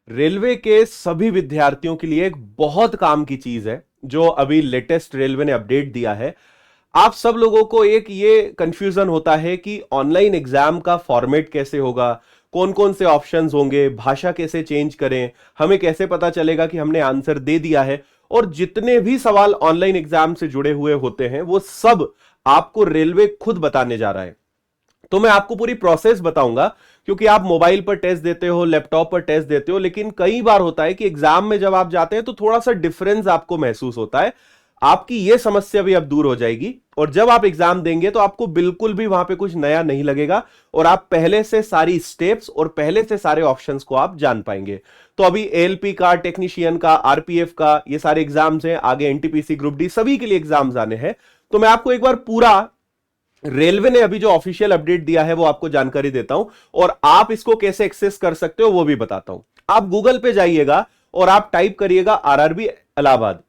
Railway के सभी विद्यार्थियों के लिए एक बहुत काम की चीज है जो अभी लेटेस्ट रेलवे ने अपडेट दिया है। आप सब लोगों को एक ये कंफ्यूजन होता है कि ऑनलाइन एग्जाम का फॉर्मेट कैसे होगा, कौन कौन से ऑप्शंस होंगे, भाषा कैसे चेंज करें, हमें कैसे पता चलेगा कि हमने आंसर दे दिया है। और जितने भी सवाल ऑनलाइन एग्जाम से जुड़े हुए होते हैं वो सब आपको रेलवे खुद बताने जा रहा है। तो मैं आपको पूरी प्रोसेस बताऊंगा, क्योंकि आप मोबाइल पर टेस्ट देते हो, लैपटॉप पर टेस्ट देते हो, लेकिन कई बार होता है कि एग्जाम में जब आप जाते हैं तो थोड़ा सा डिफरेंस आपको महसूस होता है। आपकी यह समस्या भी अब दूर हो जाएगी और जब आप एग्जाम देंगे तो आपको बिल्कुल भी वहां पे कुछ नया नहीं लगेगा और आप पहले से सारी स्टेप्स और पहले से सारे ऑप्शंस को आप जान पाएंगे। तो अभी एएलपी का, टेक्नीशियन का, आरपीएफ का, ये सारे एग्जाम्स हैं, आगे एनटीपीसी, ग्रुप डी, सभी के लिए एग्जाम्स आने हैं। तो मैं आपको एक बार पूरा रेलवे ने अभी जो ऑफिशियल अपडेट दिया है वो आपको जानकारी देता हूं और आप इसको कैसे एक्सेस कर सकते हो वो भी बताता हूं। आप गूगल पे जाइएगा और आप टाइप करिएगा आरआरबी इलाहाबाद,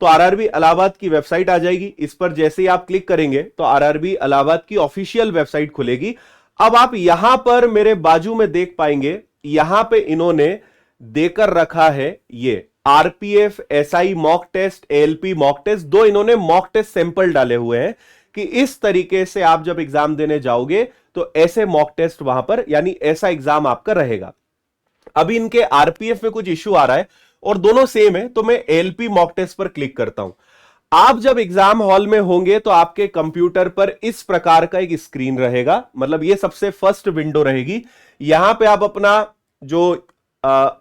तो आरआरबी इलाहाबाद की वेबसाइट आ जाएगी। इस पर जैसे ही आप क्लिक करेंगे तो आरआरबी इलाहाबाद की ऑफिशियल वेबसाइट खुलेगी। अब आप यहां पर मेरे बाजू में देख पाएंगे, यहां पे इन्होंने देकर रखा है ये RPF, SI mock test, ALP mock test, दो इन्होंने मॉक टेस्ट सैंपल डाले हुए हैं कि इस तरीके से आप जब एग्जाम देने जाओगे तो ऐसे मॉक टेस्ट वहां पर, यानी ऐसा एग्जाम आपका रहेगा। अभी इनके आरपीएफ में कुछ इश्यू आ रहा है और दोनों सेम है, तो मैं एलपी मॉक टेस्ट पर क्लिक करता हूं। आप जब एग्जाम हॉल में होंगे तो आपके कंप्यूटर पर इस प्रकार का एक स्क्रीन रहेगा, मतलब ये सबसे फर्स्ट विंडो रहेगी। यहां पे आप अपना जो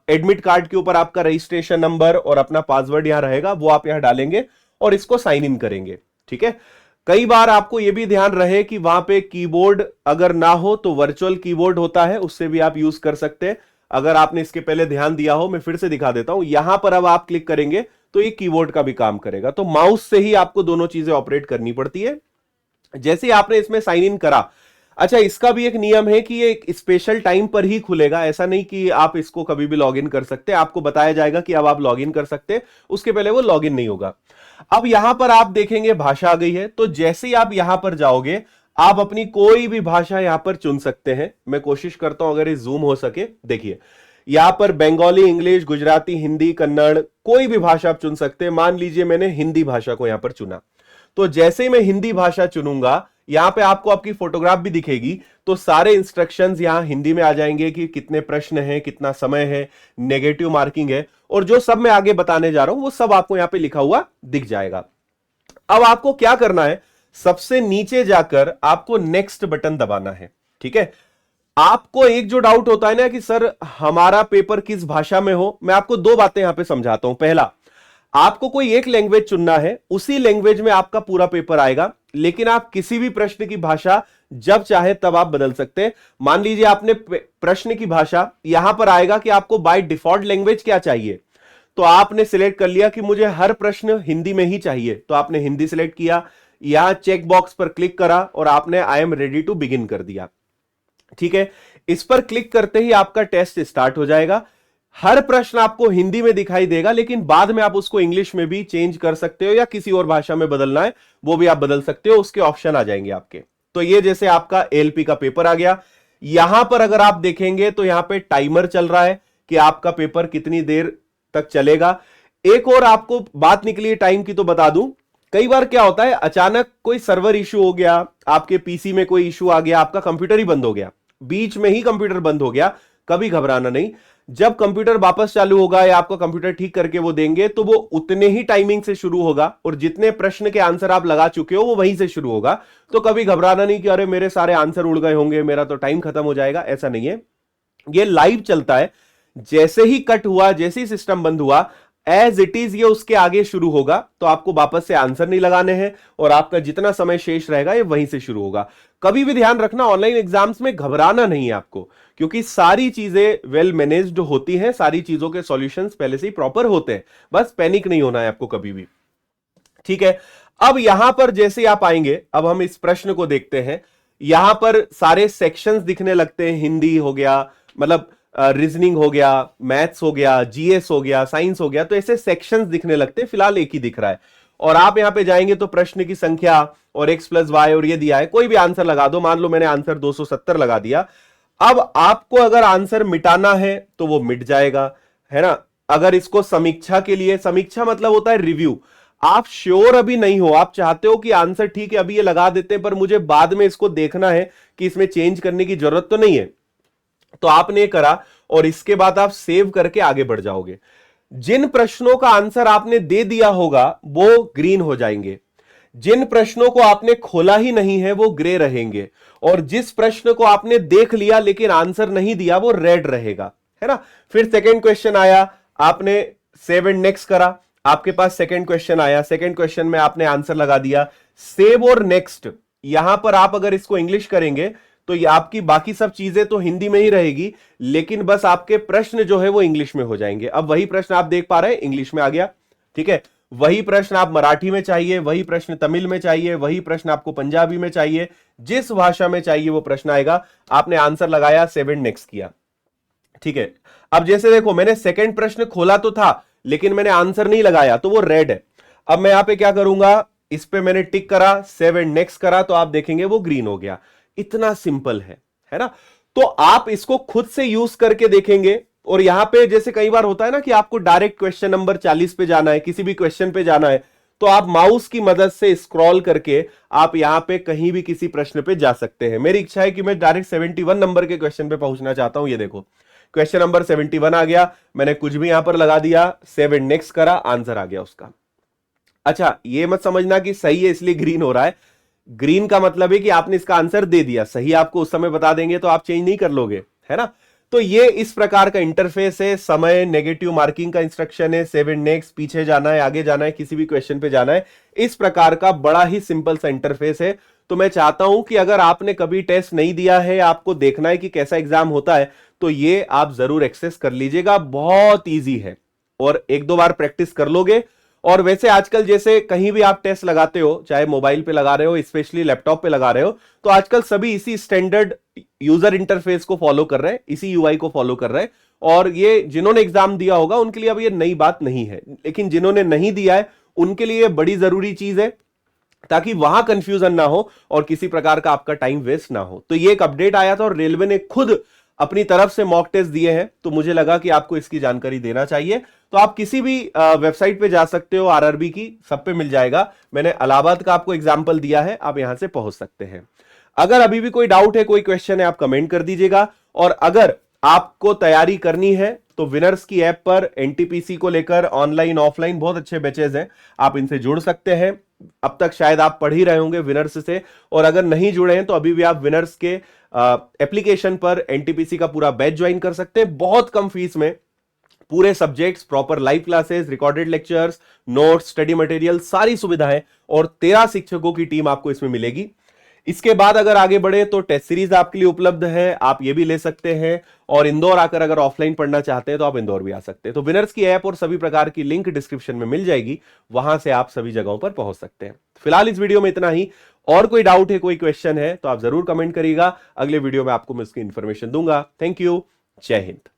एडमिट कार्ड के ऊपर आपका रजिस्ट्रेशन नंबर और अपना पासवर्ड यहां रहेगा वो आप यहां डालेंगे और इसको साइन इन करेंगे। ठीक है। कई बार आपको यह भी ध्यान रहे कि वहां पे कीबोर्ड अगर ना हो तो वर्चुअल कीबोर्ड होता है, उससे भी आप यूज कर सकते हैं। अगर आपने इसके पहले ध्यान दिया हो, मैं फिर से दिखा देता हूं। यहां पर अब आप क्लिक करेंगे तो ये कीबोर्ड का भी काम करेगा, तो माउस से ही आपको दोनों चीजें ऑपरेट करनी पड़ती है। जैसे आपने इसमें साइन इन करा, अच्छा इसका भी एक नियम है कि ये एक स्पेशल टाइम पर ही खुलेगा, ऐसा नहीं कि आप इसको कभी भी लॉगिन कर सकते। आपको बताया जाएगा कि अब आप लॉगिन कर सकते, उसके पहले वो लॉगिन नहीं होगा। अब यहां पर आप देखेंगे भाषा आ गई है, तो जैसे ही आप यहां पर जाओगे आप अपनी कोई भी भाषा यहां पर चुन सकते हैं। मैं कोशिश करता हूं अगर ये जूम हो सके, देखिए यहां पर बंगाली, इंग्लिश, गुजराती, हिंदी, कन्नड़, कोई भी भाषा आप चुन सकते हैं। मान लीजिए मैंने हिंदी भाषा को यहां पर चुना, तो जैसे ही मैं हिंदी भाषा चुनूंगा यहां पे आपको आपकी फोटोग्राफ भी दिखेगी, तो सारे इंस्ट्रक्शंस यहां हिंदी में आ जाएंगे कि कितने प्रश्न हैं, कितना समय है, नेगेटिव मार्किंग है, और जो सब मैं आगे बताने जा रहा हूं वो सब आपको यहां पे लिखा हुआ दिख जाएगा। अब आपको क्या करना है, सबसे नीचे जाकर आपको नेक्स्ट बटन दबाना है। ठीक है। आपको एक जो डाउट होता है ना कि सर हमारा पेपर किस भाषा में हो, मैं आपको दो बातें यहां पे समझाता हूं। पहला, आपको कोई एक लैंग्वेज चुनना है, उसी लैंग्वेज में आपका पूरा पेपर आएगा, लेकिन आप किसी भी प्रश्न की भाषा जब चाहे तब आप बदल सकते हैं। मान लीजिए आपने प्रश्न की भाषा, यहां पर आएगा कि आपको बाय डिफॉल्ट लैंग्वेज क्या चाहिए, तो आपने सिलेक्ट कर लिया कि मुझे हर प्रश्न हिंदी में ही चाहिए, तो आपने हिंदी सिलेक्ट किया, यहां चेक बॉक्स पर क्लिक करा और आपने I am ready to begin कर दिया। ठीक है। इस पर क्लिक करते ही आपका टेस्ट स्टार्ट हो जाएगा। हर प्रश्न आपको हिंदी में दिखाई देगा, लेकिन बाद में आप उसको इंग्लिश में भी चेंज कर सकते हो या किसी और भाषा में बदलना है वो भी आप बदल सकते हो, उसके ऑप्शन आ जाएंगे आपके। तो ये जैसे आपका एलपी का पेपर आ गया। यहां पर अगर आप देखेंगे तो यहां पे टाइमर चल रहा है कि आपका पेपर कितनी देर तक चलेगा। एक और आपको बात निकली है टाइम की, तो बता दूं, कई बार क्या होता है अचानक कोई सर्वर इशू हो गया, आपके पीसी में कोई इशू आ गया, आपका कंप्यूटर ही बंद हो गया, बीच में ही कंप्यूटर बंद हो गया, कभी घबराना नहीं। जब कंप्यूटर वापस चालू होगा या आपका कंप्यूटर ठीक करके वो देंगे तो वो उतने ही टाइमिंग से शुरू होगा और जितने प्रश्न के आंसर आप लगा चुके हो वो वहीं से शुरू होगा। तो कभी घबराना नहीं कि अरे मेरे सारे आंसर उड़ गए होंगे, मेरा तो टाइम खत्म हो जाएगा, ऐसा नहीं है। ये लाइव चलता है, जैसे ही कट हुआ, जैसे ही सिस्टम बंद हुआ, एज इट इज ये उसके आगे शुरू होगा। तो आपको वापस से आंसर नहीं लगाने हैं और आपका जितना समय शेष रहेगा ये वहीं से शुरू होगा। कभी भी ध्यान रखना, ऑनलाइन एग्जाम्स में घबराना नहीं है आपको, क्योंकि सारी चीजें वेल मैनेज्ड होती हैं, सारी चीजों के सॉल्यूशंस पहले से ही प्रॉपर होते हैं, बस पैनिक नहीं होना है आपको कभी भी। ठीक है। अब यहां पर जैसे आप आएंगे, अब हम इस प्रश्न को देखते हैं। यहां पर सारे सेक्शंस दिखने लगते हैं, हिंदी हो गया, मतलब रीजनिंग हो गया, मैथ्स हो गया, जीएस हो गया, साइंस हो गया, तो ऐसे सेक्शंस दिखने लगते हैं। फिलहाल एक ही दिख रहा है और आप यहां पे जाएंगे तो प्रश्न की संख्या और x प्लस वाई और ये दिया है, कोई भी आंसर लगा दो। मान लो मैंने आंसर 270 लगा दिया। अब आपको अगर आंसर मिटाना है तो वो मिट जाएगा, है ना, अगर इसको समीक्षा के लिए, समीक्षा मतलब होता है रिव्यू, आप श्योर अभी नहीं हो, आप चाहते हो कि आंसर ठीक है अभी ये लगा देते हैं पर मुझे बाद में इसको देखना है कि इसमें चेंज करने की जरूरत तो नहीं है, तो आपने ये करा और इसके बाद आप सेव करके आगे बढ़ जाओगे। जिन प्रश्नों का आंसर आपने दे दिया होगा वो ग्रीन हो जाएंगे, जिन प्रश्नों को आपने खोला ही नहीं है वो ग्रे रहेंगे, और जिस प्रश्न को आपने देख लिया लेकिन आंसर नहीं दिया वो रेड रहेगा, है ना। फिर सेकंड क्वेश्चन आया, आपने सेव एंड नेक्स्ट करा, आपके पास सेकंड क्वेश्चन आया, सेकंड क्वेश्चन में आपने आंसर लगा दिया, सेव और नेक्स्ट। यहां पर आप अगर इसको इंग्लिश करेंगे तो ये आपकी बाकी सब चीजें तो हिंदी में ही रहेगी, लेकिन बस आपके प्रश्न जो है वो इंग्लिश में हो जाएंगे। अब वही प्रश्न आप देख पा रहे हैं इंग्लिश में आ गया, ठीक है। वही प्रश्न आप मराठी में चाहिए, वही प्रश्न तमिल में चाहिए, वही प्रश्न आपको पंजाबी में चाहिए, जिस भाषा में चाहिए वो प्रश्न आएगा। आपने आंसर लगाया, सेव एंड नेक्स्ट किया, ठीक है। अब जैसे देखो मैंने सेकंड प्रश्न खोला तो था लेकिन मैंने आंसर नहीं लगाया तो वो रेड है। अब मैं यहां पे क्या करूंगा, इस पे मैंने टिक करा, सेव एंड नेक्स्ट करा, तो आप देखेंगे वो ग्रीन हो गया। इतना सिंपल है ना। तो आप इसको खुद से यूज करके देखेंगे, और यहां पे जैसे कई बार होता है ना कि आपको डायरेक्ट क्वेश्चन नंबर 40 पे जाना है, किसी भी क्वेश्चन पे जाना है, तो आप माउस की मदद से स्क्रॉल करके आप यहां पे कहीं भी किसी प्रश्न पे जा सकते हैं। मेरी इच्छा है कि मैं डायरेक्ट 71 नंबर के क्वेश्चन पे पहुंचना चाहता हूं। ये देखो क्वेश्चन नंबर 71 आ गया, मैंने कुछ भी यहां पर लगा दिया, सेव एंड नेक्स्ट करा, आंसर आ गया उसका। अच्छा, ये मत समझना कि सही है इसलिए ग्रीन हो रहा है। ग्रीन का मतलब है कि आपने इसका आंसर दे दिया, सही आपको उस समय बता देंगे तो आप चेंज नहीं कर लोगे, है ना। तो ये इस प्रकार का इंटरफेस है। समय नेगेटिव मार्किंग का इंस्ट्रक्शन है, सेव एंड नेक्स्ट, पीछे जाना है, आगे जाना है, किसी भी क्वेश्चन पे जाना है, इस प्रकार का बड़ा ही सिंपल सा इंटरफेस है। तो मैं चाहता हूं कि अगर आपने कभी टेस्ट नहीं दिया है, आपको देखना है कि कैसा एग्जाम होता है, तो ये आप जरूर एक्सेस कर लीजिएगा, बहुत ईजी है, और एक दो बार प्रैक्टिस कर लोगे। और वैसे आजकल जैसे कहीं भी आप टेस्ट लगाते हो, चाहे मोबाइल पे लगा रहे हो, स्पेशली लैपटॉप पे लगा रहे हो, तो आजकल सभी इसी स्टैंडर्ड यूजर इंटरफेस को फॉलो कर रहे हैं, इसी यूआई को फॉलो कर रहे हैं। और ये जिन्होंने एग्जाम दिया होगा उनके लिए अब ये नई बात नहीं है, लेकिन जिन्होंने नहीं दिया है उनके लिए बड़ी जरूरी चीज है, ताकि वहां कंफ्यूजन ना हो और किसी प्रकार का आपका टाइम वेस्ट ना हो। तो ये एक अपडेट आया था और रेलवे ने खुद अपनी तरफ से मॉक टेस्ट दिए हैं, तो मुझे लगा कि आपको इसकी जानकारी देना चाहिए। तो आप किसी भी वेबसाइट पे जा सकते हो, आरआरबी की, सब पे मिल जाएगा। मैंने इलाहाबाद का आपको एग्जांपल दिया है, आप यहां से पहुंच सकते हैं। अगर अभी भी कोई डाउट है, कोई क्वेश्चन है, आप कमेंट कर दीजिएगा। और अगर आपको तैयारी करनी है तो विनर्स की ऐप पर एनटीपीसी को लेकर ऑनलाइन ऑफलाइन बहुत अच्छे बैचेज हैं, आप इनसे जुड़ सकते हैं। अब तक शायद आप पढ़ ही रहे होंगे विनर्स से, और अगर नहीं जुड़े हैं तो अभी भी आप विनर्स के एप्लीकेशन पर एनटीपीसी का पूरा बैच ज्वाइन कर सकते हैं, बहुत कम फीस में। पूरे subjects, proper live classes, recorded lectures, notes, study material, सारी सुविधाएं, और 13 शिक्षकों की टीम आपको इसमें मिलेगी। इसके बाद अगर आगे बढ़े तो टेस्ट सीरीज आपके लिए उपलब्ध है, आप ये भी ले सकते हैं। और इंदौर आकर अगर ऑफलाइन पढ़ना चाहते हैं तो आप इंदौर भी आ सकते हैं। तो विनर्स की ऐप और सभी प्रकार की लिंक डिस्क्रिप्शन में मिल जाएगी, वहां से आप सभी जगहों पर पहुंच सकते हैं। फिलहाल इस वीडियो में इतना ही। और कोई डाउट है, कोई क्वेश्चन है तो आप जरूर कमेंट करिएगा, अगले वीडियो में आपको मैं इसकी इंफॉर्मेशन दूंगा। थैंक यू, जय हिंद।